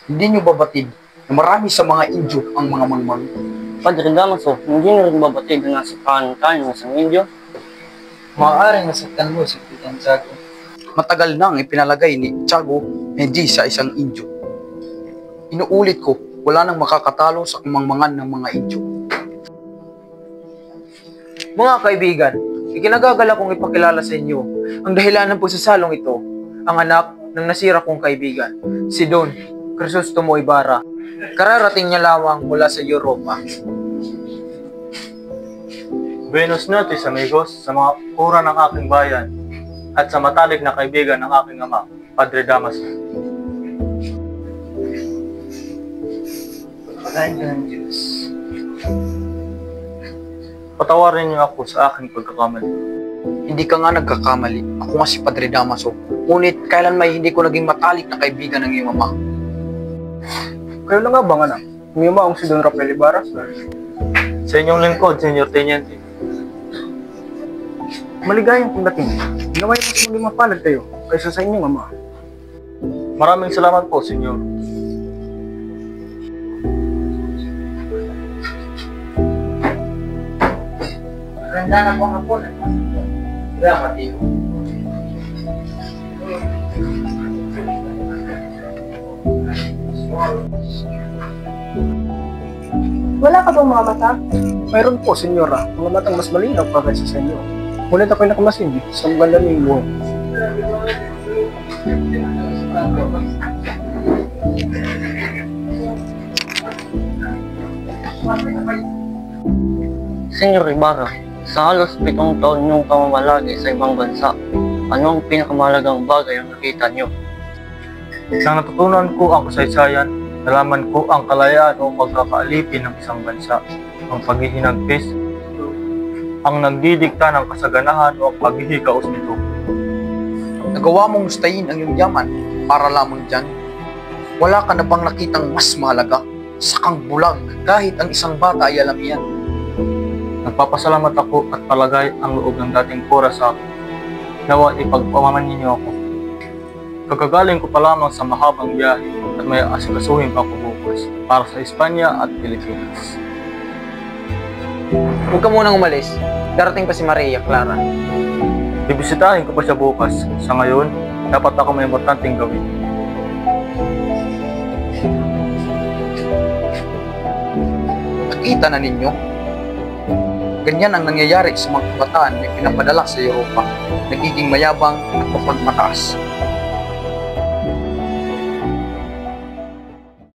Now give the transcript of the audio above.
Hindi nyo babatid na marami sa mga Indio ang mga mangmang? Padre Damaso, hindi na rin babatid na nasaktan tayo ng isang Indio. Maaaring nasaktan mo si Kapitang Tiago. Matagal nang ipinalagay ni Tiago Mendy sa isang Indio. Inuulit ko, wala nang makakatalo sa kumangmangan ng mga Indio. Mga kaibigan, ikinagagala kong ipakilala sa inyo ang dahilan ng pagsasalong ito, ang anak ng nasira kong kaibigan, si Don Crisostomo Ibarra. Kararating niya lamang mula sa Europa. Buenos noches amigos, sa mga pura ng aking bayan at sa matalik na kaibigan ng aking ama, Padre Damaso. Pagkain ka ng Diyos. Patawarin niyo ako sa aking pagkakamali. Hindi ka nga nagkakamali. Ako nga si Padre Damaso. Ngunit kailan may hindi ko naging matalik na kaibigan ng iyong ama. Kayo lang nga bang anak? Umimaong si Don Rafael Ibarra? Sa inyong lingkod, Senyor Teniente. Maligayang pagdating. Naway mas maging mapalad kayo kaysa sa inyong ama. Maraming salamat po, Senyor. Ganda na po ang hapon. Salamat iyo. Wala ka bang mga mata? Mayroon po, senyora. Mga matang mas malinaw pa kaysa sa inyo. Ngunit ako'y nakamasindi sa maganda niyong buhok. Senyor Ibarra, sa halos 7 taon niyong pamamalagi sa ibang bansa, ano ang pinakamahalagang bagay ang nakita niyo? Nang natutunan ko ang kasaysayan, nalaman ko ang kalayaan o pagkakaalipin ng isang bansa, ang paghihinagpis, ang nagdidikta ng kasaganahan o ang paghihikaos nito. Nagawa mong gustayin ang iyong yaman para lamang dyan. Wala ka na bang nakitang mas mahalaga sa kang bulag kahit ang isang bata ay alam yan? Nagpapasalamat ako at palagay ang loob ng dating pura sa akin. Nawa ipagpamaman ninyo ako. Kagagaling ko pa lamang sa mahabang biyahe at may asikasuhin pa ako bukas para sa Espanya at Pilipinas. Huwag ka munang umalis. Darating pa si Maria Clara. Bibisitahin ko pa siya bukas. Sa ngayon, dapat ako may importanteng gawin. Nakita na ninyo? Ganyan ang nangyayari sa mga kabataan na pinapadala sa Europa. Nagiging mayabang at mapagmataas.